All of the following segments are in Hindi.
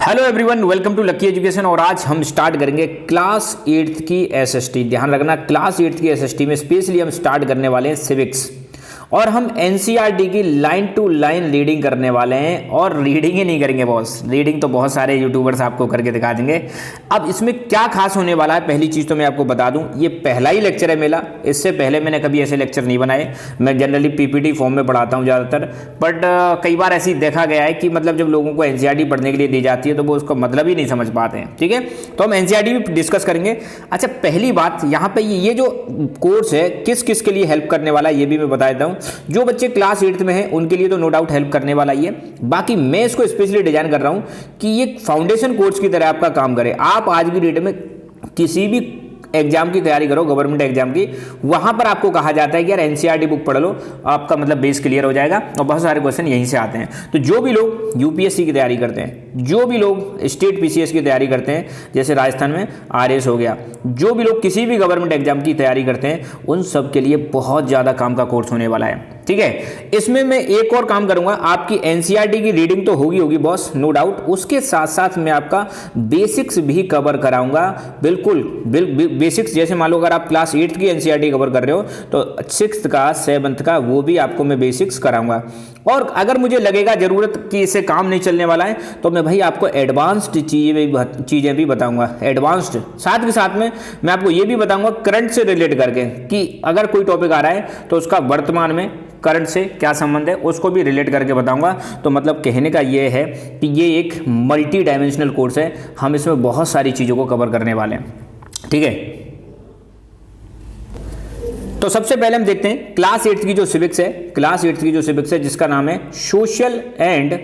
Hello everyone, welcome to Lucky Education. और आज हम स्टार्ट करेंगे क्लास 8th की एसएसटी। ध्यान रखना, क्लास 8th की एसएसटी में स्पेशली हम स्टार्ट करने वाले हैं सिविक्स, और हम एनसीईआरटी की लाइन टू लाइन रीडिंग करने वाले हैं। और रीडिंग ही नहीं करेंगे बॉस, रीडिंग तो बहुत सारे यूट्यूबर्स आपको करके दिखा देंगे। अब इसमें क्या खास होने वाला है, पहली चीज़ तो मैं आपको बता दूं, ये पहला ही लेक्चर है मेरा। इससे पहले मैंने कभी ऐसे लेक्चर नहीं बनाए। मैं जनरली पीपीटी फॉर्म में पढ़ाता हूँ ज़्यादातर, बट कई बार ऐसी देखा गया है कि मतलब जब लोगों को एनसीईआरटी पढ़ने के लिए दी जाती है तो वो उसका मतलब ही नहीं समझ पाते हैं। ठीक है, तो हम एनसीईआरटी भी डिस्कस करेंगे। अच्छा, पहली बात यहाँ पे ये जो कोर्स है किस किस के लिए हेल्प करने वाला है ये भी मैं बता देता हूँ। जो बच्चे क्लास 8th में हैं उनके लिए तो नो डाउट हेल्प करने वाला ही है। बाकी मैं इसको स्पेशली डिजाइन कर रहा हूँ कि ये फाउंडेशन कोर्स की तरह आपका काम करे। आप आज की डेट में किसी भी एग्जाम की तैयारी करो, गवर्नमेंट एग्जाम की, वहां पर आपको कहा जाता है कि यार एनसीईआरटी बुक पढ़ लो, आपका मतलब बेस क्लियर हो जाएगा। और बहुत सारे क्वेश्चन यहीं से आते हैं। तो जो भी लोग यूपीएससी की तैयारी करते हैं, जो भी लोग स्टेट पीसीएस की तैयारी करते हैं, जैसे राजस्थान में आरएस हो गया, जो भी लोग किसी भी गवर्नमेंट एग्जाम की तैयारी करते हैं, उन सब के लिए बहुत ज़्यादा काम का कोर्स होने वाला है। ठीक है, इसमें मैं एक और काम करूंगा, आपकी एनसीईआरटी की रीडिंग तो होगी बॉस, नो डाउट। उसके साथ साथ मैं आपका बेसिक्स भी कवर कराऊंगा। बिल्कुल बेसिक्स, जैसे मान लो अगर आप क्लास 8th की एनसीईआरटी कवर कर रहे हो तो 6th का 7th का वो भी आपको मैं बेसिक्स कराऊंगा। और अगर मुझे लगेगा जरूरत कि इससे काम नहीं चलने वाला है तो मैं भाई आपको एडवांस्ड चीज़ें भी बताऊंगा। एडवांस्ड साथ के साथ में मैं आपको ये भी बताऊंगा करंट से रिलेट करके, कि अगर कोई टॉपिक आ रहा है तो उसका वर्तमान में करंट से क्या संबंध है, उसको भी रिलेट करके बताऊंगा। तो मतलब कहने का ये है कि ये एक मल्टी डायमेंशनल कोर्स है, हम इसमें बहुत सारी चीज़ों को कवर करने वाले हैं। ठीक है, तो सबसे पहले हम देखते हैं क्लास 8th की जो सिविक्स है, क्लास 8th की जो सिविक्स है जिसका नाम है social and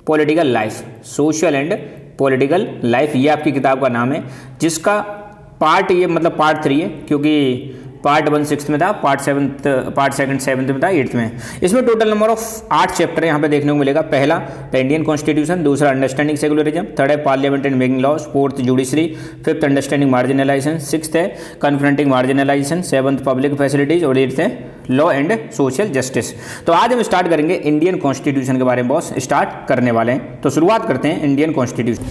political life. Social and political life, ये आपकी किताब का नाम है, जिसका पार्ट ये मतलब पार्ट 3 है, क्योंकि पार्ट 1 6th में था, पार्ट 2 7th में था, 8th में। इसमें टोटल नंबर ऑफ 8 चैप्टर यहाँ पे देखने को मिलेगा। पहला द इंडियन कॉन्स्टिट्यूशन, दूसरा अंडरस्टैंडिंग सेकुलरिज्म, थर्ड है parliament and making laws, fourth judiciary, fifth understanding marginalisation, sixth है confronting marginalisation, seventh public facilities और 8th है लॉ एंड सोशल जस्टिस। तो आज हम स्टार्ट करेंगे इंडियन कॉन्स्टिट्यूशन के बारे में बॉस, स्टार्ट करने वाले हैं। तो शुरुआत करते हैं इंडियन कॉन्स्टिट्यूशन।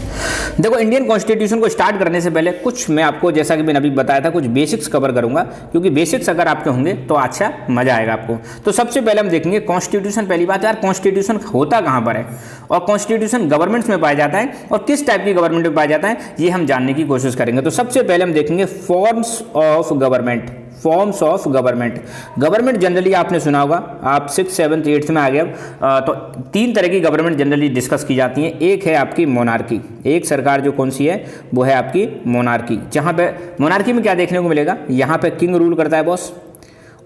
देखो, इंडियन कॉन्स्टिट्यूशन को स्टार्ट करने से पहले कुछ मैं आपको, जैसा कि मैंने अभी बताया था, कुछ बेसिक्स कवर करूंगा, क्योंकि बेसिक्स अगर आपके होंगे तो अच्छा मजा आएगा आपको। तो सबसे पहले हम देखेंगे कॉन्स्टिट्यूशन। पहली बात यार, कॉन्स्टिट्यूशन होता कहां पर है और कॉन्स्टिट्यूशन गवर्नमेंट्स में पाया जाता है और किस टाइप की गवर्नमेंट में पाया जाता है, ये हम जानने की कोशिश करेंगे। तो सबसे पहले हम देखेंगे forms of government. Forms of government. Government generally आपने सुना होगा, आप 6th 7th 8th में आ गए तो 3 तरह की गवर्नमेंट जनरली डिस्कस की जाती हैं। एक है आपकी मोनार्की, एक सरकार जो कौन सी है वो है आपकी मोनार्की, जहां पे मोनार्की में क्या देखने को मिलेगा, यहां पे किंग रूल करता है बॉस,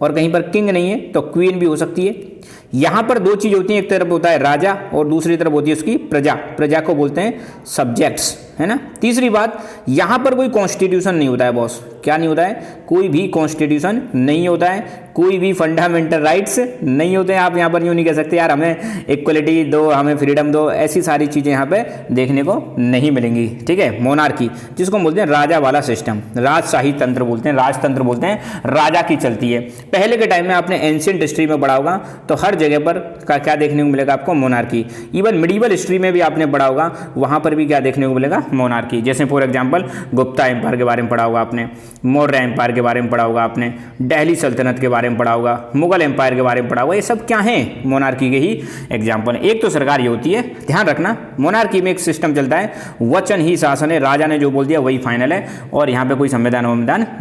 और कहीं पर किंग नहीं है तो क्वीन भी हो सकती है। यहां पर 2 चीज होती हैं, एक तरफ होता है राजा और दूसरी तरफ होती है उसकी प्रजा। प्रजा को बोलते हैं सब्जेक्ट्स, है ना। तीसरी बात, यहां पर कोई कॉन्स्टिट्यूशन नहीं होता है बॉस। क्या नहीं होता है? कोई भी कॉन्स्टिट्यूशन नहीं होता है, कोई भी फंडामेंटल राइट्स नहीं होते हैं। आप यहां पर यूं नहीं कह सकते यार हमें इक्वलिटी दो, हमें फ्रीडम दो, ऐसी सारी चीजें यहां पे देखने को नहीं मिलेंगी। ठीक है, मोनार्की जिसको बोलते हैं राजा वाला सिस्टम, राजशाही तंत्र बोलते हैं, राजतंत्र बोलते हैं, राजा की चलती है। पहले के टाइम में आपने एंशिएंट हिस्ट्री में पढ़ा होगा तो हर जगह पर क्या देखने को मिलेगा आपको, मोनार्की। इवन मिडिवल हिस्ट्री में भी आपने पढ़ा होगा, वहां पर भी क्या देखने को मिलेगा, मोनार्की। जैसे फॉर एग्जांपल गुप्ता एम्पायर के बारे में पढ़ा होगा आपने, मौर्य एम्पायर के बारे में पढ़ा होगा आपने, दिल्ली सल्तनत के बारे में पढ़ा होगा, मुगल एम्पायर के बारे में पढ़ा होगा। ये सब क्या है, मोनार्की के ही एग्जाम्पल है। एक तो सरकार ये होती है, ध्यान रखना, मोनार्की में एक सिस्टम चलता है, वचन ही शासन है, राजा ने जो बोल दिया वही फाइनल है, और यहाँ पे कोई संविधान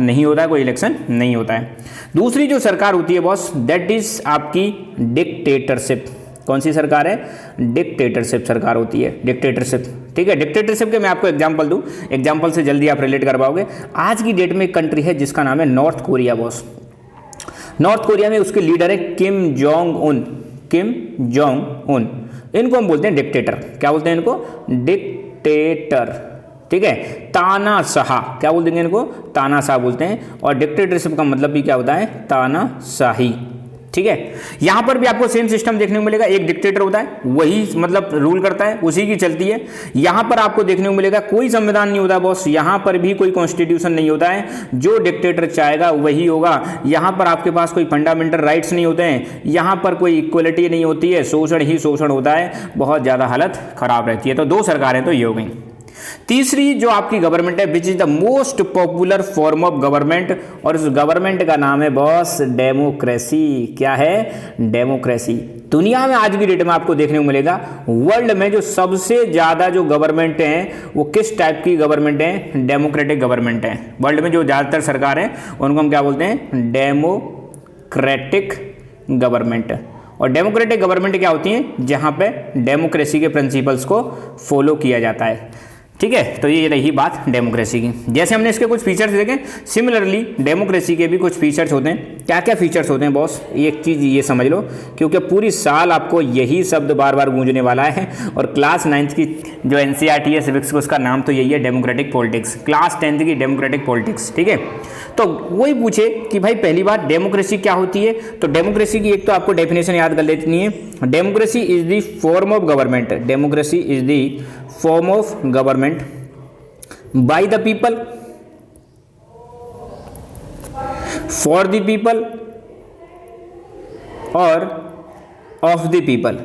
नहीं होता है, कोई इलेक्शन नहीं होता है। दूसरी जो सरकार होती है बॉस, दैट इज आपकी डिक्टेटरशिप। कौन सी सरकार है? डिक्टेटरशिप सरकार होती है, डिक्टेटरशिप। ठीक है, डिक्टेटरशिप के मैं आपको एग्जांपल दूं, एग्जांपल से जल्दी आप रिलेट कर पाओगे। आज की डेट में एक कंट्री है जिसका नाम है north Korea boss. North Korea में उसके लीडर है Kim Jong Un. Kim Jong Un, इनको हम बोलते हैं डिक्टेटर। क्या बोलते हैं इनको? डिक्टेटर। ठीक है, तानाशाह, क्या बोल देंगे इनको? तानाशाह बोलते हैं। और डिक्टेटरशिप का मतलब भी क्या होता है? तानाशाही। ठीक है। यहां पर भी आपको सेम सिस्टम देखने को मिलेगा, एक डिक्टेटर होता है, वही मतलब रूल करता है, उसी की चलती है। यहां पर आपको देखने को मिलेगा कोई संविधान नहीं होता बॉस, यहां पर भी कोई कॉन्स्टिट्यूशन नहीं होता है, जो डिक्टेटर चाहेगा वही होगा। यहां पर आपके पास कोई फंडामेंटल राइट्स नहीं होते हैं, यहां पर कोई इक्वलिटी नहीं होती है, शोषण ही शोषण होता है, बहुत ज्यादा हालत खराब रहती है। तो दो सरकारें तो ये हो गई। तीसरी जो आपकी गवर्नमेंट है, which is the most popular form of government, और उस गवर्नमेंट का नाम है बॉस डेमोक्रेसी। क्या है? डेमोक्रेसी। दुनिया में आज की डेट में आपको देखने को मिलेगा वर्ल्ड में जो सबसे ज्यादा जो गवर्नमेंट है वो किस टाइप की गवर्नमेंट है? डेमोक्रेटिक गवर्नमेंट है। वर्ल्ड में जो ज्यादातर सरकार है उनको हम क्या बोलते हैं? Democratic government. और डेमोक्रेटिक गवर्नमेंट क्या होती है? जहां पे डेमोक्रेसी के प्रिंसिपल्स को फॉलो किया जाता है। ठीक है, तो ये रही बात डेमोक्रेसी की। जैसे हमने इसके कुछ फीचर्स देखे, सिमिलरली डेमोक्रेसी के भी कुछ फीचर्स होते हैं। क्या क्या फीचर्स होते हैं बॉस? एक चीज़ ये समझ लो, क्योंकि पूरी साल आपको यही शब्द बार बार गूंजने वाला है, और क्लास 9th की जो एनसीईआरटी है सिविक्स, उसका नाम तो यही है, डेमोक्रेटिक पॉलिटिक्स। क्लास 10th की डेमोक्रेटिक पॉलिटिक्स। ठीक है, तो वही पूछे कि भाई पहली बात डेमोक्रेसी क्या होती है, तो डेमोक्रेसी की एक तो आपको डेफिनेशन याद कर लेनी है। Democracy is the form of government, democracy is the form of government by the people, for the people और ऑफ द पीपल।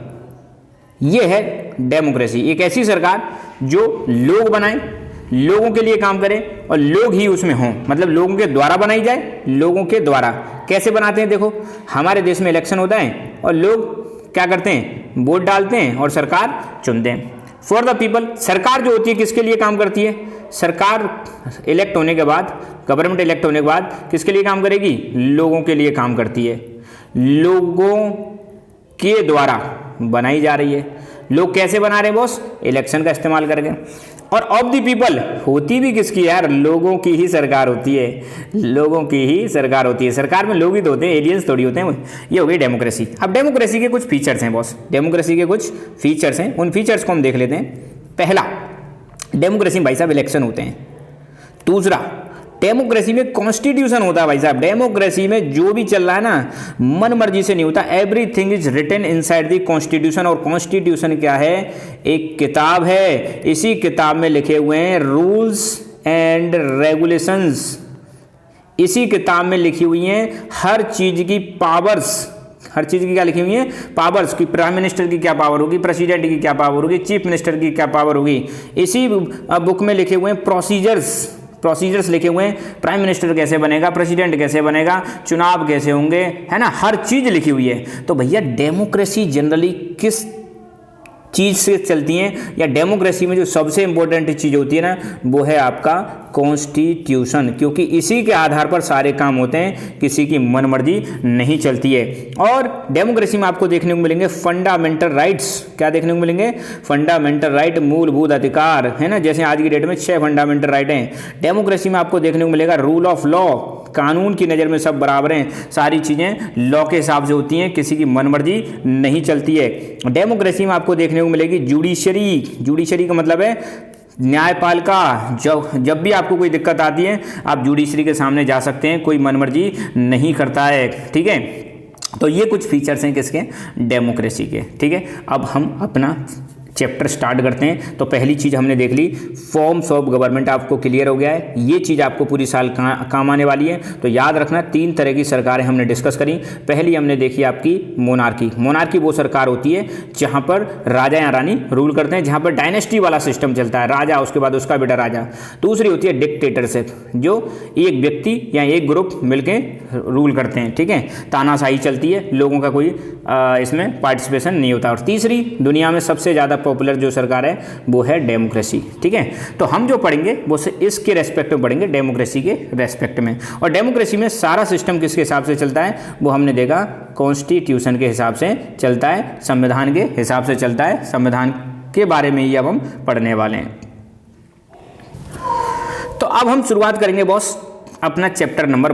यह है डेमोक्रेसी। एक ऐसी सरकार जो लोग बनाए, लोगों के लिए काम करे और लोग ही उसमें हों, मतलब लोगों के द्वारा बनाई जाए, लोगों के द्वारा। कैसे बनाते हैं? देखो, हमारे देश में इलेक्शन होता है और लोग क्या करते हैं? वोट डालते हैं और सरकार चुनते हैं। फॉर द पीपल, सरकार जो होती है किसके लिए काम करती है? सरकार इलेक्ट होने के बाद, गवर्नमेंट इलेक्ट होने के बाद किसके लिए काम करेगी? लोगों के लिए काम करती है, लोगों के द्वारा बनाई जा रही है। लोग कैसे बना रहे हैं बॉस? इलेक्शन का इस्तेमाल करके। और ऑफ द पीपल होती भी किसकी यार? लोगों की ही सरकार होती है, लोगों की ही सरकार होती है। सरकार में लोग ही तो होते हैं, एलियंस थोड़ी होते हैं। ये हो गई डेमोक्रेसी। अब डेमोक्रेसी के कुछ फीचर्स हैं बॉस, डेमोक्रेसी के कुछ फीचर्स हैं, उन फीचर्स को हम देख लेते हैं। पहला, डेमोक्रेसी में भाई साहब इलेक्शन होते हैं। दूसरा, डेमोक्रेसी में कॉन्स्टिट्यूशन होता है भाई साहब। डेमोक्रेसी में जो भी चल रहा है ना, मन मर्जी से नहीं होता, everything is written inside the constitution. और कॉन्स्टिट्यूशन क्या है? एक किताब है, इसी किताब में लिखे हुए हैं रूल्स एंड रेगुलेशंस। इसी किताब में लिखी हुई हैं हर चीज की पावर्स, हर चीज की क्या लिखी हुई है? पावर्स। की प्राइम मिनिस्टर की क्या पावर होगी, प्रेसिडेंट की क्या पावर होगी, चीफ मिनिस्टर की क्या पावर होगी। इसी बुक में लिखे हुए हैं प्रोसीजर्स लिखे हुए हैं, प्राइम मिनिस्टर कैसे बनेगा, प्रेसिडेंट कैसे बनेगा, चुनाव कैसे होंगे, है ना, हर चीज लिखी हुई है। तो भैया डेमोक्रेसी जनरली किस चीज से चलती हैं, या डेमोक्रेसी में जो सबसे इंपॉर्टेंट चीज होती है ना, वो है आपका कॉन्स्टिट्यूशन, क्योंकि इसी के आधार पर सारे काम होते हैं, किसी की मनमर्जी नहीं चलती है। और डेमोक्रेसी में आपको देखने को मिलेंगे फंडामेंटल राइट्स। क्या देखने को मिलेंगे? फंडामेंटल राइट, मूलभूत अधिकार, है ना। जैसे आज की डेट में 6 फंडामेंटल राइट हैं। डेमोक्रेसी में आपको देखने को मिलेगा रूल ऑफ लॉ, कानून की नज़र में सब बराबर हैं, सारी चीज़ें लॉ के हिसाब से होती हैं, किसी की मनमर्जी नहीं चलती है। डेमोक्रेसी में आपको देखने को मिलेगी जुडिशरी का मतलब है न्यायपालिका। जब भी आपको कोई दिक्कत आती है आप जुडिशरी के सामने जा सकते हैं, कोई मनमर्जी नहीं करता है। ठीक है, तो ये कुछ फीचर्स हैं किसके? डेमोक्रेसी के। ठीक है, अब हम अपना चैप्टर स्टार्ट करते हैं। तो पहली चीज़ हमने देख ली, फॉर्म्स ऑफ गवर्नमेंट आपको क्लियर हो गया है। ये चीज़ आपको पूरी साल काम आने वाली है। तो याद रखना 3 तरह की सरकारें हमने डिस्कस करी। पहली हमने देखी आपकी मोनार्की। मोनार्की वो सरकार होती है जहाँ पर राजा या रानी रूल करते हैं, जहाँ पर डायनेस्टी वाला सिस्टम चलता है, राजा उसके बाद उसका बेटा राजा। दूसरी होती है डिक्टेटरशिप, जो एक व्यक्ति या एक ग्रुप मिलकर रूल करते हैं। ठीक है, तानाशाही चलती है, लोगों का कोई इसमें पार्टिसिपेशन नहीं होता। और तीसरी दुनिया में सबसे ज़्यादा पॉपुलर जो सरकार है वो है डेमोक्रेसी। ठीक है, तो हम जो पढ़ेंगे वो इसके रेस्पेक्ट में पढ़ेंगे, डेमोक्रेसी के रेस्पेक्ट में। और डेमोक्रेसी में सारा सिस्टम किसके हिसाब से चलता है वो हमने देखा, कॉन्स्टिट्यूशन के हिसाब से चलता है, संविधान के हिसाब से चलता है। संविधान के बारे में ही अब हम पढ़ने वाले हैं। तो अब हम शुरुआत करेंगे बॉस अपना चैप्टर नंबर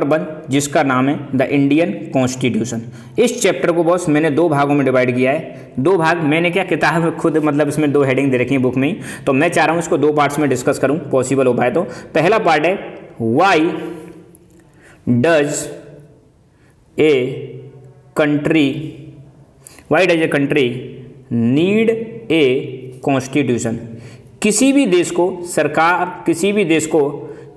1, जिसका नाम है द इंडियन कॉन्स्टिट्यूशन। इस चैप्टर को बॉस मैंने 2 भागों में डिवाइड किया है। 2 भाग मैंने क्या, किताब में खुद मतलब इसमें 2 हेडिंग दे रखी है बुक में ही, तो मैं चाह रहा हूँ इसको 2 पार्ट्स में डिस्कस करूँ, पॉसिबल हो पाए तो। पहला पार्ट है why does a country need a constitution? किसी भी देश को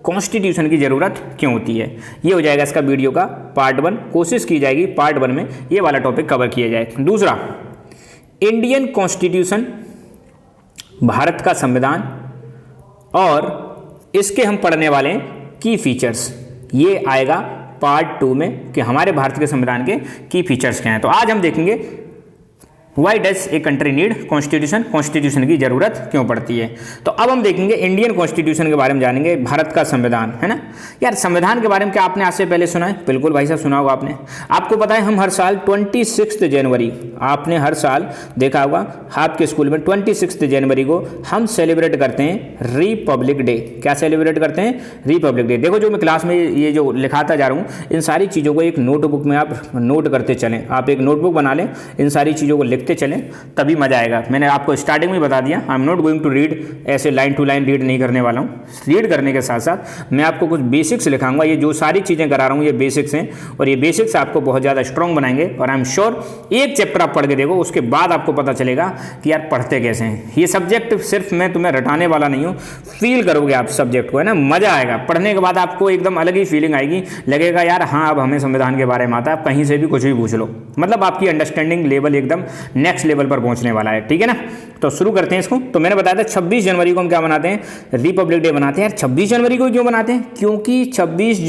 कॉन्स्टिट्यूशन की ज़रूरत क्यों होती है? ये हो जाएगा इसका वीडियो का पार्ट 1। कोशिश की जाएगी पार्ट 1 में ये वाला टॉपिक कवर किया जाए। दूसरा, इंडियन कॉन्स्टिट्यूशन, भारत का संविधान और इसके हम पढ़ने वाले की फीचर्स, ये आएगा पार्ट 2 में कि हमारे भारत के संविधान के की फीचर्स क्या हैं। तो आज हम देखेंगे why does a country need constitution, constitution की जरूरत क्यों पड़ती है। तो अब हम देखेंगे इंडियन कॉन्स्टिट्यूशन के बारे में जानेंगे, भारत का संविधान, है ना। यार संविधान के बारे में क्या आपने आज से पहले सुना है? बिल्कुल भाई साहब सुना होगा आपने। आपको पता है हम हर साल 26 जनवरी, आपने हर साल देखा होगा आपके स्कूल में 26 जनवरी को हम सेलिब्रेट करते हैं रिपब्लिक डे। क्या सेलिब्रेट करते हैं? Republic day. देखो जो मैं क्लास में ये जो लिखाता जा रहा हूँ, इन सारी चीज़ों को एक नोटबुक में आप नोट करते चलें। आप एक नोटबुक बना लें, इन सारी चीज़ों को लिखते चलें, तभी मजा आएगा। मैंने आपको स्टार्टिंग में बता दिया, I am not going to read, ऐसे लाइन टू लाइन रीड नहीं करने वाला हूँ। रीड करने के साथ साथ मैं आपको कुछ बेसिक्स लिखाऊंगा। ये जो सारी चीज़ें करा रहा हूँ ये बेसिक्स हैं, और ये बेसिक्स आपको बहुत ज़्यादा स्ट्रॉन्ग बनाएंगे। और आई एम श्योर एक चैप्टर आप पढ़ के देखो, उसके बाद आपको पता चलेगा कि यार पढ़ते कैसे हैं। ये सब्जेक्ट सिर्फ मैं तुम्हें रटाने वाला नहीं हूँ, फील करोगे आप सब्जेक्ट को, है ना। मजा आएगा पढ़ने के बाद, आपको एकदम अलग ही फीलिंग आएगी, लगेगा यार हाँ अब हमें संविधान के बारे में आता है, कहीं से भी कुछ भी पूछ लो। मतलब आपकी अंडरस्टैंडिंग लेवल एकदम नेक्स्ट लेवल पर पहुंचने वाला है, ठीक है ना। तो शुरू करते हैं इसको। तो मैंने बताया था 26 जनवरी को हम क्या मनाते हैं? रिपब्लिक डे मनाते हैं। यार 26 जनवरी को क्यों मनाते हैं? क्योंकि 26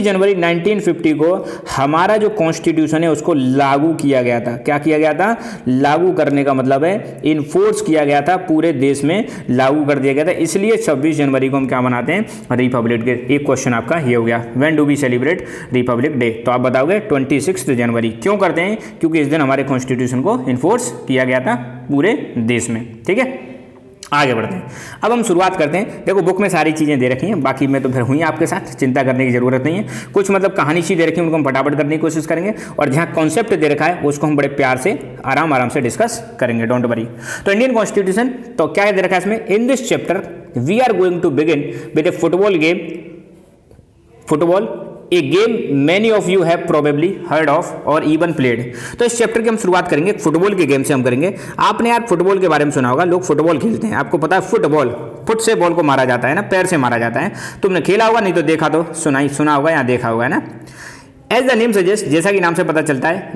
जनवरी 1950 को हमारा जो कॉन्स्टिट्यूशन है उसको लागू किया गया था। क्या किया गया था? लागू करने का मतलब है इन्फोर्स किया गया था, पूरे देश में लागू कर दिया गया था। इसलिए 26 जनवरी को हम क्या मनाते हैं? Republic day. एक क्वेश्चन आपका ये हो गया, when do we celebrate Republic Day? तो आप बताओगे 26 जनवरी। क्यों करते हैं? क्योंकि इस दिन हमारे कॉन्स्टिट्यूशन को इन्फोर्स किया गया था पूरे देश में, ठीक है। आगे बढ़ते हैं। अब हम शुरुआत करते हैं। देखो बुक में सारी चीज़ें दे रखी हैं, बाकी मैं तो फिर हुई आपके साथ, चिंता करने की जरूरत नहीं है। कुछ मतलब कहानी सी दे रखी है, उनको हम फटाफट करने की कोशिश करेंगे, और जहाँ कॉन्सेप्ट दे रखा है उसको हम बड़े प्यार से आराम से डिस्कस करेंगे, डोंट वरी। तो इंडियन कॉन्स्टिट्यूशन, तो क्या दे रखा है इसमें? In this chapter we are going to begin with a football game, a game many of you have probably heard of और इवन प्लेड। तो इस चैप्टर की हम शुरुआत करेंगे फुटबॉल के गेम से हम करेंगे। आपने यार फुटबॉल के बारे में सुना होगा, लोग फुटबॉल खेलते हैं, आपको पता है फुटबॉल, फुट से बॉल को मारा जाता है ना, पैर से मारा जाता है। तुमने खेला होगा, नहीं तो देखा तो सुना होगा या देखा होगा, है ना। एज द नेम सजेस्ट, जैसा कि नाम से पता चलता है,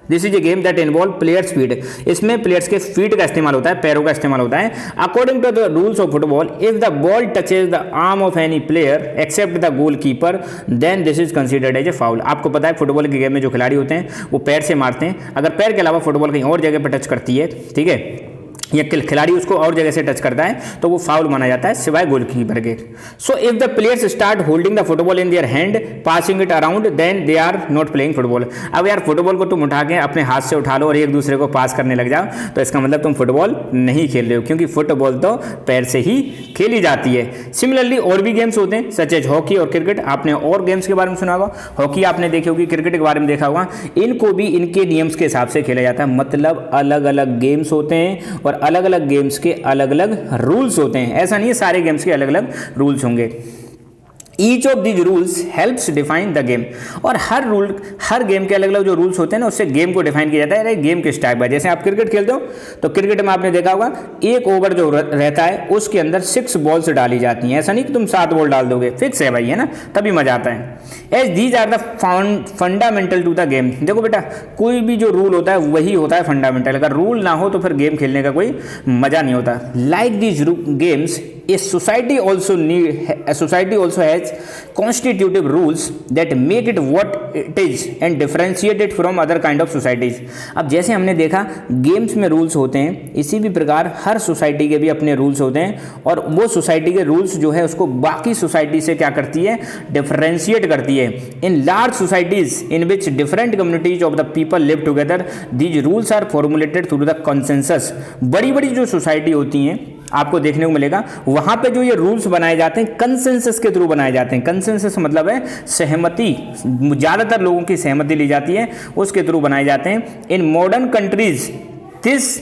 this is a game that involve players feet. इसमें प्लेयर्स के फीट का इस्तेमाल होता है, पैरों का इस्तेमाल होता है। According to the rules of football, if the ball touches the arm of any player except the goal keeper, then this is considered as a foul. आपको पता है फुटबॉल के गेम में जो खिलाड़ी होते हैं वो पैर से मारते हैं। अगर पैर के अलावा फुटबॉल कहीं और जगह पर टच करती है, ठीक है, या खिलाड़ी उसको और जगह से टच करता है, तो वो फाउल माना जाता है, सिवाय गोलकीपर के। So if the players start holding the football in their hand, passing it around, then they are not playing football. अब यार फुटबॉल को तुम उठा के अपने हाथ से उठा लो और एक दूसरे को पास करने लग जाओ, तो इसका मतलब तुम फुटबॉल नहीं खेल रहे हो, क्योंकि फुटबॉल तो पैर से ही खेली जाती है। सिमिलरली और भी गेम्स होते हैं, सच एज हॉकी और क्रिकेट। आपने और गेम्स के बारे में सुना होगा, हॉकी आपने देखी होगी, क्रिकेट के बारे में देखा होगा। इनको भी इनके नियम्स के हिसाब से खेला जाता है, मतलब अलग अलग गेम्स होते हैं और अलग अलग गेम्स के अलग अलग रूल्स होते हैं। ऐसा नहीं है सारे गेम्स के अलग अलग रूल्स होंगे। Each of these rules helps define the game. और हर गेम के अलग अलग जो रूल्स होते हैं ना, उससे गेम को डिफाइन किया जाता है गेम किस टाइप है। जैसे आप क्रिकेट खेलते हो तो क्रिकेट में आपने देखा होगा एक ओवर जो रहता है उसके अंदर 6 बॉल्स डाली जाती हैं। ऐसा नहीं कि तुम 7 बॉल डाल दोगे, फिक्स है भाई, है ना, तभी मजा आता है। As these are the fundamental to the game. देखो बेटा, कोई भी जो रूल होता है वही होता है फंडामेंटल। अगर रूल ना हो तो फिर गेम खेलने का कोई मजा नहीं होता। Like these games, a society also has constitutive rules that make it what it is and differentiate it from other kind of societies। अब जैसे हमने देखा गेम्स में रूल्स होते हैं, इसी भी प्रकार हर सोसाइटी के भी अपने रूल्स होते हैं, और वो सोसाइटी के रूल्स जो है उसको बाकी सोसाइटी से क्या करती है? डिफरेंशिएट करती है। In large societies in which different communities of the people live together, these rules are formulated through the consensus. बड़ी बड़ी जो सोसाइटी होती हैं आपको देखने को मिलेगा, वहां पे जो ये रूल्स बनाए जाते हैं कंसेंसस के थ्रू बनाए जाते हैं। कंसेंसस मतलब है सहमति, ज्यादातर लोगों की सहमति ली जाती है, उसके थ्रू बनाए जाते हैं। In modern countries this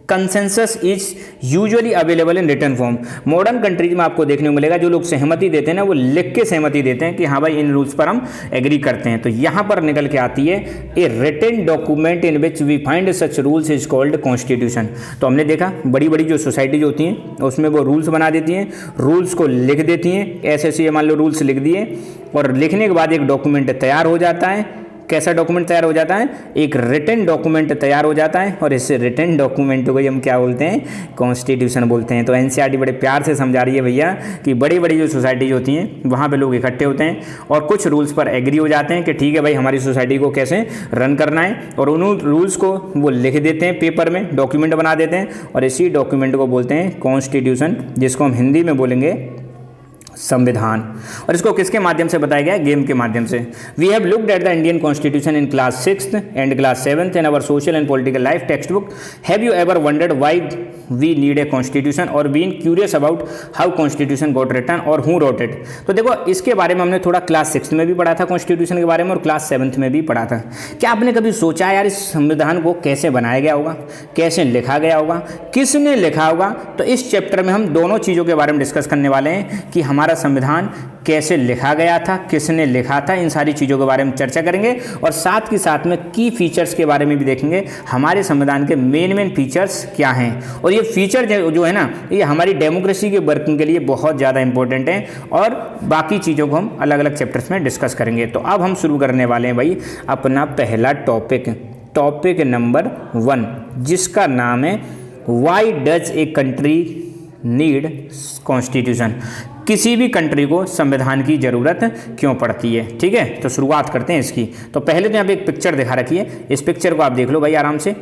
consensus is usually available in written form. Modern countries में आपको देखने को मिलेगा जो लोग सहमति देते हैं ना, वो लिख के सहमति देते हैं कि हाँ भाई इन रूल्स पर हम एग्री करते हैं। तो यहाँ पर निकल के आती है a written document in which we find such rules is called constitution. तो हमने देखा बड़ी बड़ी जो सोसाइटी होती हैं उसमें वो रूल्स बना देती हैं, रूल्स को लिख देती हैं, ऐसे ऐसे मान लो रूल्स लिख दिए, और लिखने के बाद एक डॉक्यूमेंट तैयार हो जाता है। कैसा डॉक्यूमेंट तैयार हो जाता है? एक रिटन डॉक्यूमेंट तैयार हो जाता है, और इस रिटन डॉक्यूमेंट को हम क्या बोलते हैं? कॉन्स्टिट्यूशन बोलते हैं। तो एनसीईआरटी बड़े प्यार से समझा रही है भैया कि बड़ी बड़ी जो सोसाइटी होती हैं वहाँ पे लोग इकट्ठे होते हैं और कुछ रूल्स पर एग्री हो जाते हैं कि ठीक है भाई हमारी सोसाइटी को कैसे रन करना है, और उन रूल्स को वो लिख देते हैं पेपर में, डॉक्यूमेंट बना देते हैं, और इसी डॉक्यूमेंट को बोलते हैं कॉन्स्टिट्यूशन, जिसको हम हिंदी में बोलेंगे संविधान। और इसको किसके माध्यम से बताया गया? गेम के माध्यम से। We have looked at the Indian constitution in class 6th and class 7th in our social and political life text book. Have you ever wondered why we need a constitution और been curious about how constitution got written और हु रोट इट? तो देखो इसके बारे में हमने थोड़ा क्लास 6th में भी पढ़ा था कॉन्स्टिट्यूशन के बारे में, और क्लास 7th में भी पढ़ा था। क्या आपने कभी सोचा यार इस संविधान को कैसे बनाया गया होगा, कैसे लिखा गया होगा, किसने लिखा होगा? तो इस चैप्टर में हम दोनों चीज़ों के बारे में डिस्कस करने वाले हैं कि हमारा संविधान कैसे लिखा गया था, किसने लिखा था, इन सारी चीज़ों के बारे में चर्चा करेंगे, और साथ ही साथ में की फीचर्स के बारे में भी देखेंगे। हमारे संविधान के मेन फीचर्स क्या हैं, और ये फीचर जो है ना ये हमारी डेमोक्रेसी के वर्किंग के लिए बहुत ज़्यादा इंपॉर्टेंट है, और बाकी चीज़ों को हम अलग अलग चैप्टर्स में डिस्कस करेंगे। तो अब हम शुरू करने वाले हैं भाई अपना पहला टॉपिक नंबर 1, जिसका नाम है why does a country need constitution. किसी भी कंट्री को संविधान की ज़रूरत क्यों पड़ती है? ठीक है, तो शुरुआत करते हैं इसकी। तो पहले तो यहाँ पे एक पिक्चर दिखा रखी है, इस पिक्चर को आप देख लो भाई आराम से।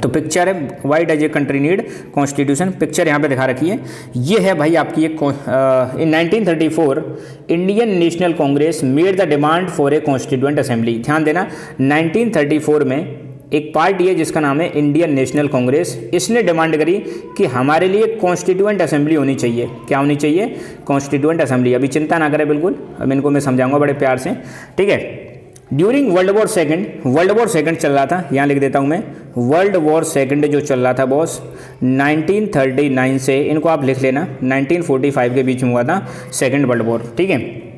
तो पिक्चर है why does a country need constitution, picture यहाँ पे दिखा रखी है। ये है भाई आपकी एक इन 1934 Indian national Congress made the demand for a constituent assembly. ध्यान देना 1934 में एक पार्टी है जिसका नाम है इंडियन नेशनल कांग्रेस, इसने डिमांड करी कि हमारे लिए कॉन्स्टिट्यूएंट असेंबली होनी चाहिए। क्या होनी चाहिए? Constituent assembly. अभी चिंता ना करें बिल्कुल, अब इनको मैं समझाऊंगा बड़े प्यार से, ठीक है। ड्यूरिंग वर्ल्ड वॉर सेकंड चल रहा था, यहाँ लिख देता हूँ मैं, वर्ल्ड वॉर सेकंड जो चल रहा था बॉस 1939 से, इनको आप लिख लेना 1945 के बीच में हुआ था सेकंड वर्ल्ड वॉर, ठीक है।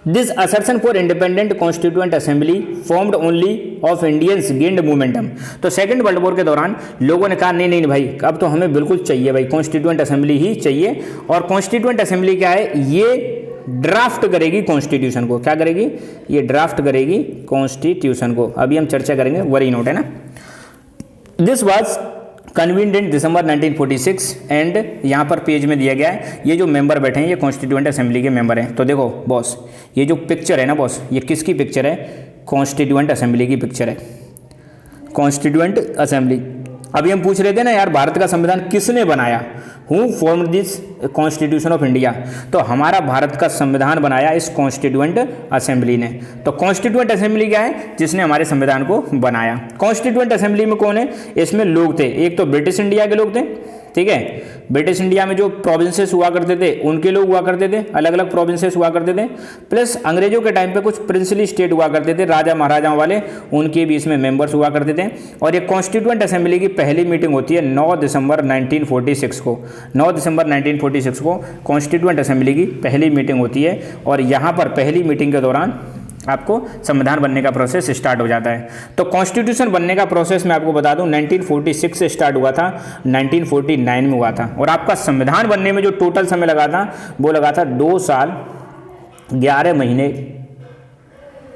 This assertion for independent constituent assembly formed only of Indians gained momentum। तो सेकंड वर्ल्ड वॉर के दौरान लोगों ने कहा नहीं नहीं भाई अब तो हमें बिल्कुल चाहिए भाई कॉन्स्टिट्यूएंट असेंबली ही चाहिए। और कॉन्स्टिट्यूएंट असेंबली क्या है? ये ड्राफ्ट करेगी कॉन्स्टिट्यूशन को। क्या करेगी? ये ड्राफ्ट करेगी कॉन्स्टिट्यूशन को। अभी हम चर्चा करेंगे, वरी नोट है ना। This was convened in December 1946 and यहाँ पर पेज में दिया गया है, ये जो मेंबर बैठे हैं ये कॉन्स्टिट्यूएंट असेंबली के मेंबर हैं। तो देखो बॉस ये जो पिक्चर है ना बॉस, ये किसकी पिक्चर है? कॉन्स्टिट्यूएंट असेंबली की पिक्चर है, कॉन्स्टिट्यूएंट असेंबली। अभी हम पूछ रहे थे ना यार भारत का संविधान किसने बनाया, who formed this constitution of India. तो हमारा भारत का संविधान बनाया इस कॉन्स्टिट्यूएंट असेंबली ने। तो कॉन्स्टिट्यूएंट असेंबली क्या है? जिसने हमारे संविधान को बनाया। कॉन्स्टिट्यूएंट असेंबली में कौन है? इसमें लोग थे, एक तो ब्रिटिश इंडिया के लोग थे, ठीक है। ब्रिटिश इंडिया में जो प्रोविंसेस हुआ करते थे उनके लोग हुआ करते थे, अलग अलग प्रोविंसेस हुआ करते थे, प्लस अंग्रेजों के टाइम पे कुछ प्रिंसली स्टेट हुआ करते थे, राजा महाराजाओं वाले, उनके भी इसमें मेंबर्स हुआ करते थे। और ये कॉन्स्टिट्यूएंट असेंबली की पहली मीटिंग होती है 9 दिसंबर 1946 को। 9 दिसंबर 1946 को कॉन्स्टिट्यूएंट असेंबली की पहली मीटिंग होती है, और यहाँ पर पहली मीटिंग के दौरान आपको संविधान बनने का प्रोसेस स्टार्ट हो जाता है। तो कॉन्स्टिट्यूशन बनने का प्रोसेस मैं आपको बता दूं 1946 से स्टार्ट हुआ था, 1949 में हुआ था। और आपका संविधान बनने में जो टोटल समय लगा था वो लगा था 2 साल 11 महीने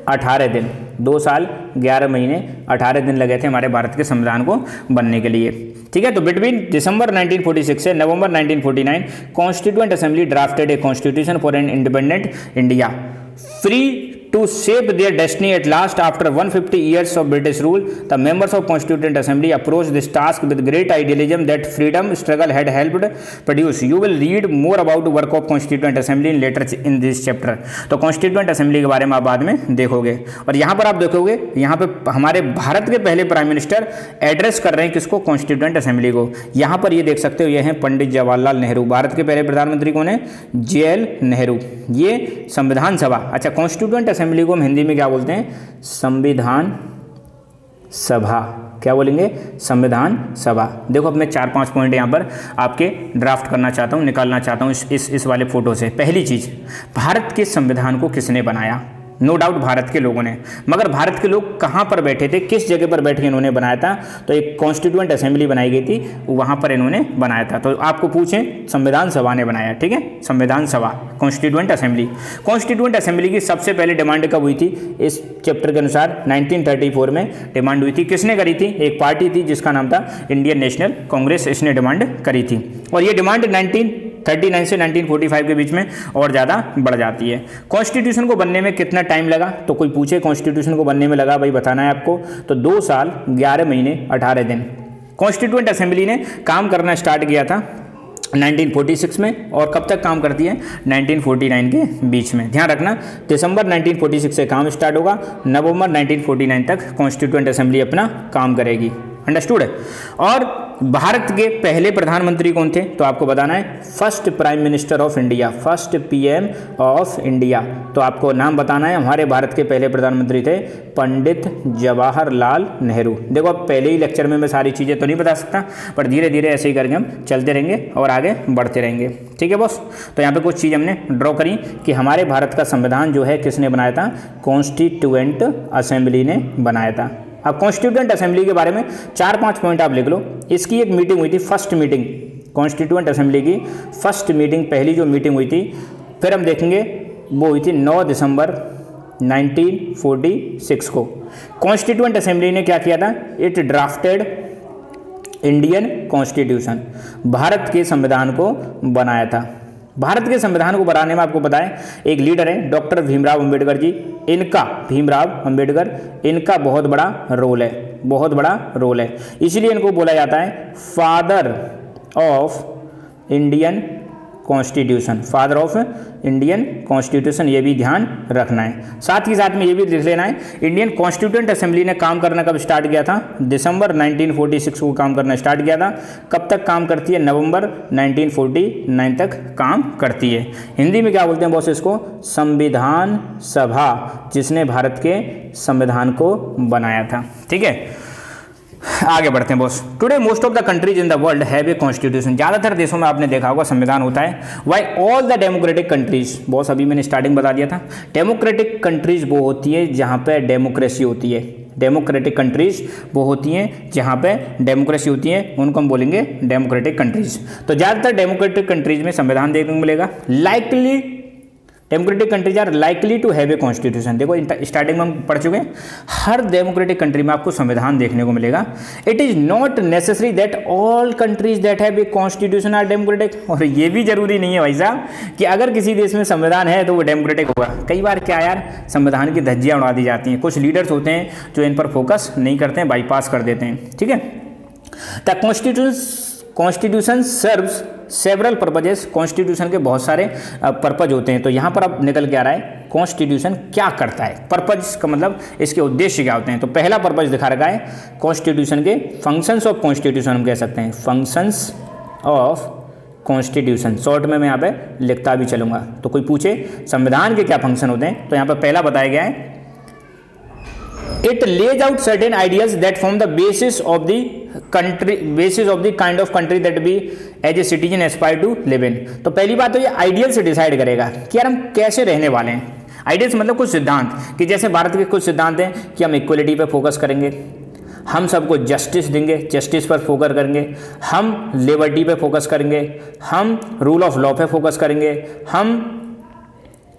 18 दिन। 2 साल 11 महीने 18 दिन लगे थे हमारे भारत के संविधान को बनने के लिए, ठीक है। तो बिटवीन दिसंबर 1946 से नवंबर 1949 constituent assembly drafted a constitution for an independent India free to shape their destiny at last after 150 years of British rule. The members of Constituent Assembly approached this task with great idealism that freedom struggle had helped produce. You will read more about the work of Constituent Assembly in later in this chapter. तो Constituent Assembly के बारे में आप बाद में देखोगे। और यहाँ पर आप देखोगे यहाँ पे हमारे भारत के पहले प्राइम मिनिस्टर एड्रेस कर रहे हैं किसको? कॉन्स्टिट्यूएंट असेंबली को। यहाँ पर ये देख सकते हो ये हैं पंडित जवाहरलाल नेहरू। भारत के पहले प्रधानमंत्री कौन है? JL नेहरू। ये संविधान सभा, अच्छा कॉन्स्टिट्यूएंट असेंबली को हम हिंदी में क्या बोलते हैं? संविधान सभा, क्या बोलेंगे? संविधान सभा। देखो अब मैं 4-5 पॉइंट यहाँ पर आपके ड्राफ्ट करना चाहता हूँ, निकालना चाहता हूँ इस वाले फोटो से। पहली चीज़, भारत के संविधान को किसने बनाया? नो डाउट भारत के लोगों ने, मगर भारत के लोग कहाँ पर बैठे थे, किस जगह पर बैठ के इन्होंने बनाया था? तो एक कॉन्स्टिट्यूएंट असेंबली बनाई गई थी, वहाँ पर इन्होंने बनाया था। तो आपको पूछें, संविधान सभा ने बनाया, ठीक है, संविधान सभा, कॉन्स्टिट्यूएंट असेंबली। कॉन्स्टिट्यूएंट असेंबली की सबसे पहले डिमांड कब हुई थी? इस चैप्टर के अनुसार 1934 में डिमांड हुई थी। किसने करी थी? एक पार्टी थी जिसका नाम था इंडियन नेशनल कांग्रेस, इसने डिमांड करी थी। और ये डिमांड 1939 से 1945 के बीच में और ज़्यादा बढ़ जाती है। कॉन्स्टिट्यूशन को बनने में कितना टाइम लगा? तो कोई पूछे कॉन्स्टिट्यूशन को बनने में लगा, भाई बताना है आपको। तो 2 साल 11 महीने 18 दिन। कॉन्स्टिट्यूएंट असेंबली ने काम करना स्टार्ट किया था 1946 में, और कब तक काम करती है? 1949 के बीच में। ध्यान रखना, दिसंबर 1946 से काम स्टार्ट होगा, नवंबर 1949 तक कॉन्स्टिट्यूएंट असेंबली अपना काम करेगी। अंडरस्टूड? और भारत के पहले प्रधानमंत्री कौन थे? तो आपको बताना है, first prime minister of India, first PM of India. तो आपको नाम बताना है, हमारे भारत के पहले प्रधानमंत्री थे पंडित जवाहरलाल नेहरू। देखो अब पहले ही लेक्चर में मैं सारी चीज़ें तो नहीं बता सकता, पर धीरे धीरे ऐसे ही करके हम चलते रहेंगे और आगे बढ़ते रहेंगे, ठीक है बॉस। तो यहाँ पे कुछ चीज़ हमने ड्रॉ करी कि हमारे भारत का संविधान जो है किसने बनाया था? कॉन्स्टिट्यूएंट असेंबली ने बनाया था। अब कॉन्स्टिट्यूएंट असेंबली के बारे में 4-5 पॉइंट आप लिख लो। इसकी एक मीटिंग हुई थी, फर्स्ट मीटिंग, कॉन्स्टिट्यूएंट असेंबली की फर्स्ट मीटिंग, पहली जो मीटिंग हुई थी, फिर हम देखेंगे वो हुई थी 9 दिसंबर 1946 को। कॉन्स्टिट्यूएंट असेंबली ने क्या किया था? It drafted Indian constitution, Bharat के संविधान को बनाया था। भारत के संविधान को बनाने में आपको पता है एक लीडर है डॉक्टर भीमराव अंबेडकर जी। इनका, भीमराव अंबेडकर, इनका बहुत बड़ा रोल है, बहुत बड़ा रोल है। इसलिए इनको बोला जाता है father of Indian constitution, father of Indian constitution. ये भी ध्यान रखना है। साथ ही साथ में ये भी लिख लेना है, इंडियन कॉन्स्टिट्यूएंट असेंबली ने काम करना कब स्टार्ट किया था? दिसंबर 1946 को काम करना स्टार्ट किया था। कब तक काम करती है? नवंबर 1949 तक काम करती है। हिंदी में क्या बोलते हैं बॉस इसको? संविधान सभा, जिसने भारत के संविधान को बनाया था, ठीक है। आगे बढ़ते हैं boss. Today most of the countries in the world have a constitution. ज़्यादातर देशों में आपने देखा होगा संविधान होता है। Why all the democratic countries, boss अभी मैंने स्टार्टिंग बता दिया था, डेमोक्रेटिक कंट्रीज वो होती है जहाँ पे डेमोक्रेसी होती है। डेमोक्रेटिक कंट्रीज वो होती हैं जहाँ पे डेमोक्रेसी होती है, उनको हम बोलेंगे डेमोक्रेटिक कंट्रीज। तो ज़्यादातर डेमोक्रेटिक कंट्रीज में संविधान देखने को मिलेगा। Likely democratic countries are likely to have a constitution. देखो स्टार्टिंग में हम पढ़ चुके हैं, हर डेमोक्रेटिक कंट्री में आपको संविधान देखने को मिलेगा। It is not necessary that all countries that have a constitution are democratic. और ये भी जरूरी नहीं है भाई साहब कि अगर किसी देश में संविधान है तो वो डेमोक्रेटिक होगा। कई बार क्या यार, संविधान की धज्जियाँ उड़ा दी जाती हैं। कुछ लीडर्स होते हैं जो इन पर फोकस नहीं करते हैं, बाईपास कर देते हैं, ठीक है। The constitution serves several purposes. Constitution के बहुत सारे पर्पज होते हैं। तो यहाँ पर अब निकल के आ रहा है कॉन्स्टिट्यूशन क्या करता है। पर्पज का मतलब इसके उद्देश्य क्या होते हैं। तो पहला पर्पज दिखा रखा है कॉन्स्टिट्यूशन के, फंक्शंस ऑफ कॉन्स्टिट्यूशन हम कह सकते हैं, फंक्शंस ऑफ कॉन्स्टिट्यूशन। शॉर्ट में मैं यहाँ पे लिखता भी चलूँगा। तो कोई पूछे संविधान के क्या फंक्शन होते हैं, तो यहाँ पर पहला बताया गया है, it lays out certain ideas that form the basis of the country, basis of the kind of country that we as a citizen aspire to live in. तो पहली बात तो ये आइडियल से डिसाइड करेगा कि यार हम कैसे रहने वाले हैं। आइडियल्स मतलब कुछ सिद्धांत, कि जैसे भारत के कुछ सिद्धांत हैं कि हम इक्वलिटी पे फोकस करेंगे, हम सबको जस्टिस देंगे, जस्टिस पर फोकस करेंगे, हम लिबर्टी पे फोकस करेंगे, हम रूल ऑफ लॉ पे फोकस करेंगे, हम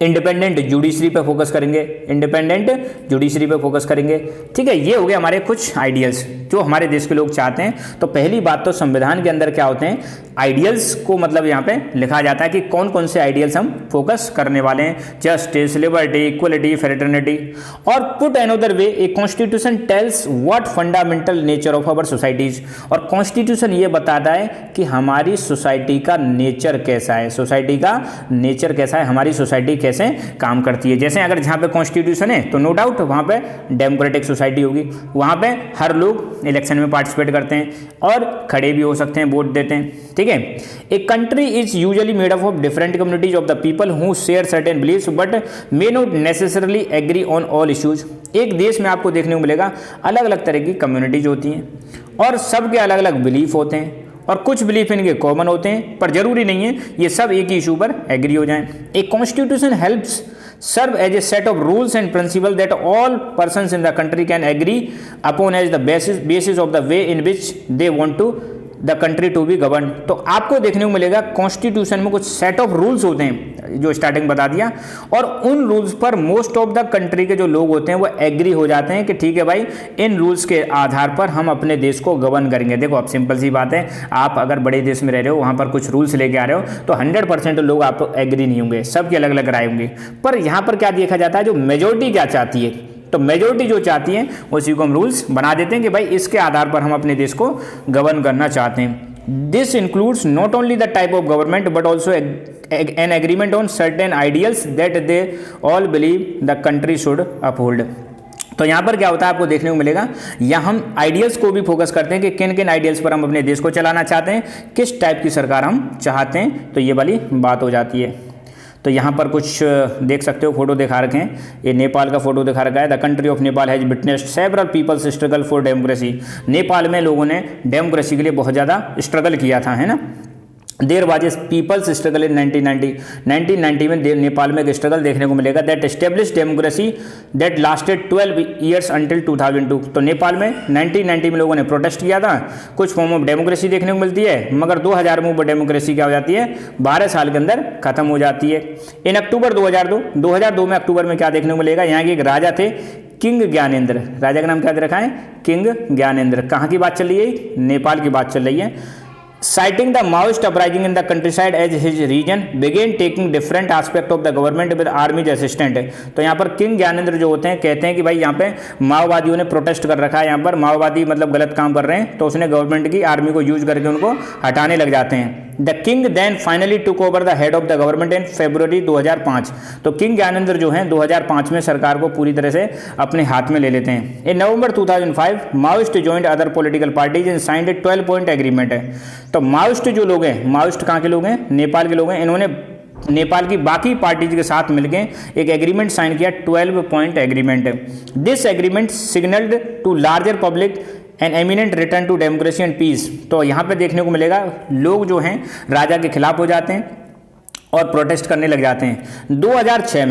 इंडिपेंडेंट जुडिशरी पे फोकस करेंगे, इंडिपेंडेंट जुडिशरी पे फोकस करेंगे, ठीक है। ये हो गए हमारे कुछ आइडियल्स जो हमारे देश के लोग चाहते हैं। तो पहली बात तो संविधान के अंदर क्या होते हैं, आइडियल्स को मतलब यहाँ पे लिखा जाता है कि कौन कौन से आइडियल्स हम फोकस करने वाले हैं, जस्टिस, लिबर्टी, इक्वलिटी, फ्रेटर्निटी। और put another way, a constitution tells what fundamental nature of our societies. और कॉन्स्टिट्यूशन ये बताता है कि हमारी सोसाइटी का नेचर कैसा है, सोसाइटी का नेचर कैसा है, हमारी सोसाइटी कैसी कैसे काम करती है। जैसे अगर जहाँ पे कॉन्स्टिट्यूशन है तो नो डाउट वहाँ पे डेमोक्रेटिक सोसाइटी होगी, वहाँ पे हर लोग इलेक्शन में पार्टिसिपेट करते हैं और खड़े भी हो सकते हैं, वोट देते हैं, ठीक है। A country is usually made up of different communities of the people who share certain beliefs but may not necessarily agree on all issues. एक देश में आपको देखने को मिलेगा अलग अलग तरह की कम्युनिटीज होती हैं और सबके अलग अलग बिलीफ होते हैं और कुछ बिलीफ इनके कॉमन होते हैं, पर जरूरी नहीं है ये सब एक ही इशू पर एग्री हो जाएं। A constitution helps serve as a set of rules and principles that all persons in the country can agree upon as the basis of the way in which they want to the country to be govern. तो आपको देखने को मिलेगा कॉन्स्टिट्यूशन में कुछ सेट ऑफ रूल्स होते हैं जो स्टार्टिंग बता दिया, और उन रूल्स पर मोस्ट ऑफ द कंट्री के जो लोग होते हैं वो एग्री हो जाते हैं कि ठीक है भाई, इन रूल्स के आधार पर हम अपने देश को गवर्न करेंगे। देखो अब सिंपल सी बात है, आप अगर बड़े देश में रह रहे हो, वहाँ पर कुछ रूल्स लेके आ रहे हो तो 100% लोग आप एग्री नहीं होंगे, सबकी अलग अलग राय होंगी। पर यहाँ पर क्या देखा जाता है, जो मेजोरिटी क्या चाहती है, तो मेजोरिटी जो चाहती है उसी को हम रूल्स बना देते हैं कि भाई इसके आधार पर हम अपने देश को गवर्न करना चाहते हैं। This includes not only the type of government but also an agreement on certain ideals that they all believe the country should uphold. तो यहाँ पर क्या होता है आपको देखने को मिलेगा, यहाँ हम आइडियल्स को भी फोकस करते हैं कि किन किन आइडियल्स पर हम अपने देश को चलाना चाहते हैं, किस टाइप की सरकार हम चाहते हैं, तो ये वाली बात हो जाती है। तो यहाँ पर कुछ देख सकते हो, फोटो दिखा रखे हैं, ये नेपाल का फोटो दिखा रखा है। The country of Nepal has witnessed several peoples struggle for democracy. Nepal में लोगों ने डेमोक्रेसी के लिए बहुत ज़्यादा स्ट्रगल किया था, है ना। There was a peoples struggle in 1990 में नेपाल में एक स्ट्रगल देखने को मिलेगा that establish democracy that lasted 12 years until 2002। तो नेपाल में 1990 में लोगों ने प्रोटेस्ट किया था, कुछ फॉर्म ऑफ डेमोक्रेसी देखने को मिलती है, मगर 2000 में वो डेमोक्रेसी क्या हो जाती है, 12 साल के अंदर खत्म हो जाती है। इन अक्टूबर 2002 में अक्टूबर में क्या देखने को मिलेगा, यहाँ के एक राजा थे किंग ज्ञानेंद्र, राजा का नाम क्या दे रखा है, किंग ज्ञानेंद्र। कहाँ की बात चल रही है, नेपाल की बात चल रही है। Citing the Maoist uprising in the countryside as his region began taking different aspect of the government with army assistant। तो यहाँ पर किंग ज्ञानेंद्र जो होते हैं कहते हैं कि भाई यहाँ पे माओवादियों ने प्रोटेस्ट कर रखा है, यहाँ पर माओवादी मतलब गलत काम कर रहे हैं, तो उसने गवर्नमेंट की आर्मी को यूज करके उनको हटाने लग जाते हैं। The king then finally took over the head of the government in February 2005। तो किंग ज्ञानेंद्र जो हैं 2005 में सरकार को पूरी तरह से अपने हाथ में ले लेते हैं। इन November 2005 Maoist joined other political parties and signed A 12 point agreement है। तो माओइस्ट जो लोग हैं, माओइस्ट कहाँ के लोग हैं, नेपाल के लोग हैं, इन्होंने नेपाल की बाकी पार्टीज के साथ मिलकर एक एग्रीमेंट साइन किया, 12 point agreement. This agreement signalled to larger public an imminent return to democracy and peace. तो यहाँ पे देखने को मिलेगा लोग जो हैं राजा के खिलाफ हो जाते हैं और प्रोटेस्ट करने लग जाते हैं। 2006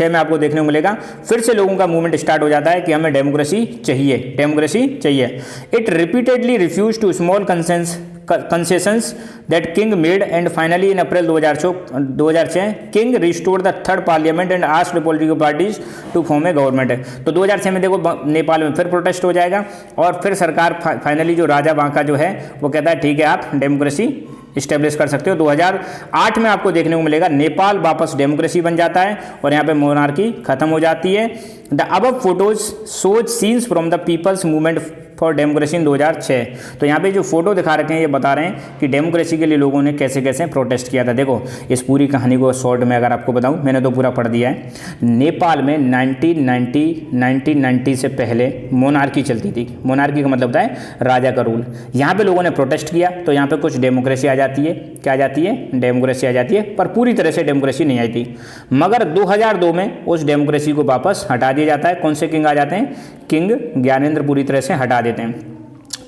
में आपको देखने को मिलेगा फिर से लोगों का मूवमेंट स्टार्ट हो जाता है कि हमें डेमोक्रेसी चाहिए, डेमोक्रेसी चाहिए। It repeatedly refuse to small concessions that king made and finally in April 2006 king restored the third parliament and asked the political parties to form a government। तो 2006 में देखो नेपाल में फिर प्रोटेस्ट हो जाएगा और फिर सरकार फाइनली जो राजा वहाँ का जो है वो कहता है ठीक है आप डेमोक्रेसी इस्टेब्लिश कर सकते हो। 2008 में आपको देखने को मिलेगा नेपाल वापस डेमोक्रेसी बन जाता है और यहाँ पे मोनार्की खत्म हो जाती है। The above photos shows scenes from the people's movement for democracy in 2006। तो यहाँ पे जो फोटो दिखा रखे हैं ये बता रहे हैं कि डेमोक्रेसी के लिए लोगों ने कैसे कैसे प्रोटेस्ट किया था। देखो इस पूरी कहानी को शॉर्ट में अगर आपको बताऊँ, मैंने तो पूरा पढ़ दिया है। नेपाल में 1990 से पहले मोनार्की चलती थी। मोनार्की का मतलब होता है राजा का रूल। यहाँ पे लोगों ने प्रोटेस्ट किया तो यहाँ पे कुछ डेमोक्रेसी आ जाती है। क्या आ जाती है, डेमोक्रेसी आ जाती है, पर पूरी तरह से डेमोक्रेसी नहीं आई थी। मगर 2002 में उस डेमोक्रेसी को वापस हटा दिया जाता है। कौन से किंग आ जाते हैं, किंग ज्ञानेंद्र पूरी तरह से हटा देते हैं।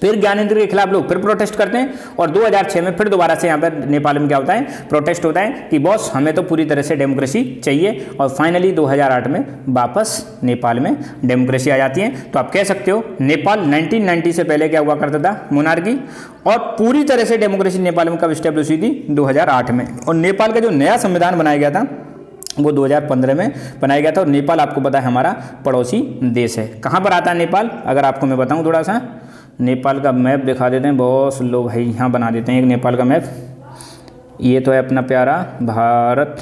फिर ज्ञानेंद्र के खिलाफ लोग फिर प्रोटेस्ट करते हैं और 2006 में फिर दोबारा से यहाँ पर नेपाल में क्या होता है, प्रोटेस्ट होता है कि बॉस हमें तो पूरी तरह से डेमोक्रेसी चाहिए। और फाइनली 2008 में वापस नेपाल में डेमोक्रेसी आ जाती है। तो आप कह सकते हो नेपाल 1990 से पहले क्या हुआ करता था, मोनार्की, और पूरी तरह से डेमोक्रेसी नेपाल में कब स्टेब्लिश हुई थी, 2008 में। और नेपाल का जो नया संविधान बनाया गया था वो 2015 में बनाया गया था। और नेपाल आपको पता है हमारा पड़ोसी देश है। कहाँ पर आता है नेपाल, अगर आपको मैं बताऊँ थोड़ा सा, नेपाल का मैप दिखा देते हैं बॉस लोग, भाई यहाँ बना देते हैं एक नेपाल का मैप। ये तो है अपना प्यारा भारत,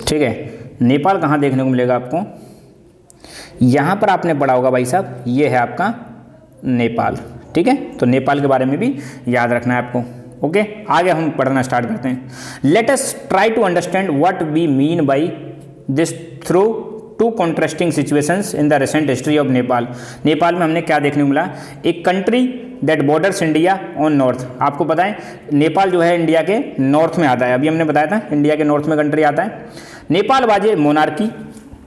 ठीक है। नेपाल कहाँ देखने को मिलेगा आपको, यहाँ पर आपने पढ़ा होगा भाई साहब, ये है आपका नेपाल, ठीक है। तो नेपाल के बारे में भी याद रखना है आपको। ओके, आगे हम पढ़ना स्टार्ट करते हैं। Let us try to understand what we mean by this through two contrasting situations in the recent history of Nepal. Nepal में हमने क्या देखने को मिला, एक country that borders India on north. आपको पता है नेपाल जो है इंडिया के नॉर्थ में आता है, अभी हमने बताया था इंडिया के नॉर्थ में कंट्री आता है। Nepal was a monarchy,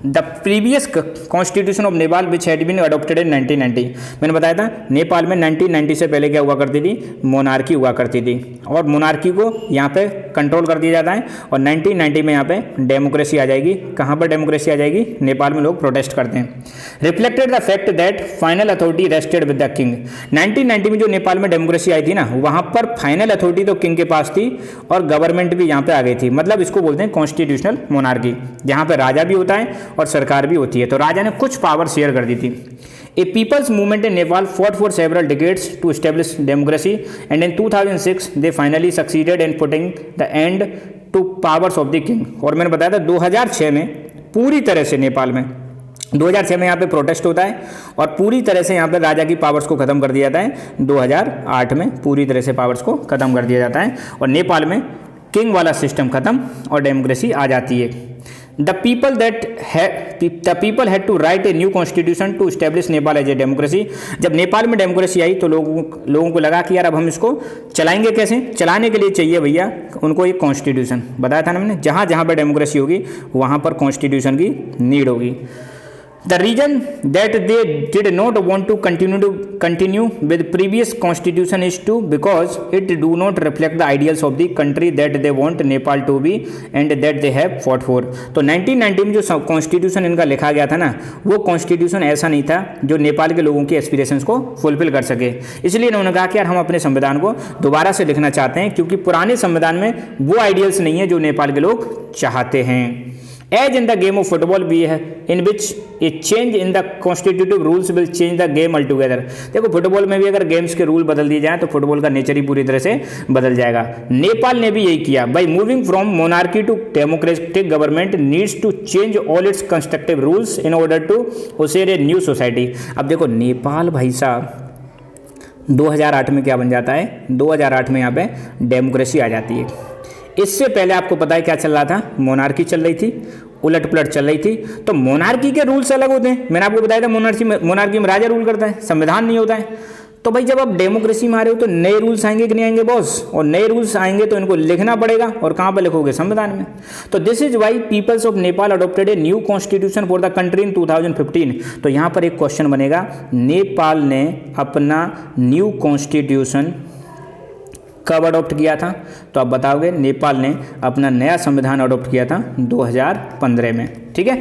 the previous constitution of Nepal which had been adopted in 1990। मैंने बताया था नेपाल में 1990 से पहले क्या हुआ करती थी, मोनार्की हुआ करती थी, और मोनार्की को यहाँ पे कंट्रोल कर दिया जाता है, और 1990 में यहाँ पे डेमोक्रेसी आ जाएगी। कहाँ पर डेमोक्रेसी आ जाएगी, नेपाल में लोग प्रोटेस्ट करते हैं। Reflected the fact that final authority rested with the king. 1990 में जो नेपाल में डेमोक्रेसी आई थी ना, वहाँ पर फाइनल अथॉरिटी तो किंग के पास थी और गवर्नमेंट भी यहाँ पे आ गई थी। मतलब इसको बोलते हैं कॉन्स्टिट्यूशनल मोनार्की, जहाँ पे राजा भी होता है और सरकार भी होती है। तो राजा ने कुछ पावर शेयर कर दी थी। A people's movement in Nepal fought for several decades to establish democracy and in 2006 they finally succeeded in putting the end to powers of the king. और मैंने बताया था 2006 में पूरी तरह से नेपाल में 2006 में यहाँ पे प्रोटेस्ट होता है और पूरी तरह से यहाँ पे राजा की पावर्स को खत्म कर दिया जाता है। 2008 में पूरी तरह से पावर्स को खत्म कर दिया जाता है और नेपाल में किंग वाला सिस्टम खत्म और डेमोक्रेसी आ जाती है। The people had to write a new constitution to establish Nepal as a democracy। जब नेपाल में डेमोक्रेसी आई तो लोगों को लगा कि यार अब हम इसको चलाएंगे कैसे, चलाने के लिए चाहिए भैया उनको एक कॉन्स्टिट्यूशन। बताया था ना हमने, जहाँ जहाँ पर डेमोक्रेसी होगी वहाँ पर कॉन्स्टिट्यूशन की नीड होगी। The reason that they did not want to continue with previous constitution is because it do not reflect the ideals of the country that they want Nepal to be and that they have fought for। तो 1990 में जो कॉन्स्टिट्यूशन इनका लिखा गया था ना, वो कॉन्स्टिट्यूशन ऐसा नहीं था जो नेपाल के लोगों के एस्पिरेशंस को फुलफिल कर सके। इसलिए इन्होंने कहा कि यार हम अपने संविधान को दोबारा से लिखना चाहते हैं, क्योंकि पुराने संविधान में वो आइडियल्स नहीं है जो नेपाल के लोग चाहते हैं। As in the game of football we have in which a change in the constitutive rules will change the game altogether। देखो फुटबॉल में भी अगर गेम्स के रूल बदल दिए जाएं तो फुटबॉल का नेचर ही पूरी तरह से बदल जाएगा। नेपाल ने भी यही किया। By moving from monarchy to democratic government needs to change all its constructive rules in order to usher a new society. अब देखो नेपाल भाई साहब 2008 में क्या बन जाता है, 2008 में यहाँ पे डेमोक्रेसी आ जाती है। इससे पहले आपको पता है क्या चल रहा था, मोनार्की चल रही थी, उलट पुलट चल रही थी। तो मोनार्की के रूल्स अलग होते हैं, मैंने आपको बताया था मोनार्की में राजा रूल करता है, संविधान नहीं होता है। तो भाई जब आप डेमोक्रेसी में आ रहे हो तो नए रूल्स आएंगे कि नहीं आएंगे बॉस, और नए रूल्स आएंगे तो इनको लिखना पड़ेगा, और कहाँ पर लिखोगे, संविधान में। तो this is why peoples of Nepal adopted a new constitution for the country in 2015। तो यहाँ पर एक क्वेश्चन बनेगा, नेपाल ने अपना न्यू कॉन्स्टिट्यूशन कब अडॉप्ट किया था, तो आप बताओगे नेपाल ने अपना नया संविधान अडॉप्ट किया था 2015 में। ठीक है,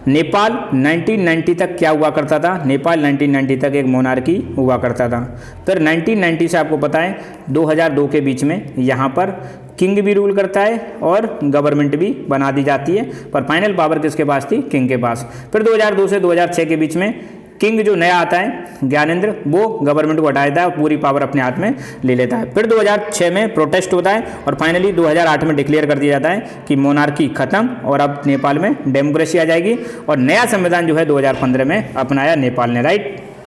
नेपाल 1990 तक क्या हुआ करता था, नेपाल 1990 तक एक मोनार्की हुआ करता था। फिर 1990 से आपको पता है 2002 के बीच में यहाँ पर किंग भी रूल करता है और गवर्नमेंट भी बना दी जाती है, पर फाइनल पावर किसके पास थी, किंग के पास। फिर 2002 से 2006 के बीच में किंग जो नया आता है ज्ञानेंद्र, वो गवर्नमेंट को हटा देता है और पूरी पावर अपने हाथ में ले लेता है। फिर 2006 में प्रोटेस्ट होता है और फाइनली 2008 में डिक्लेयर कर दिया जाता है कि मोनार्की खत्म और अब नेपाल में डेमोक्रेसी आ जाएगी, और नया संविधान जो है 2015 में अपनाया नेपाल ने। राइट।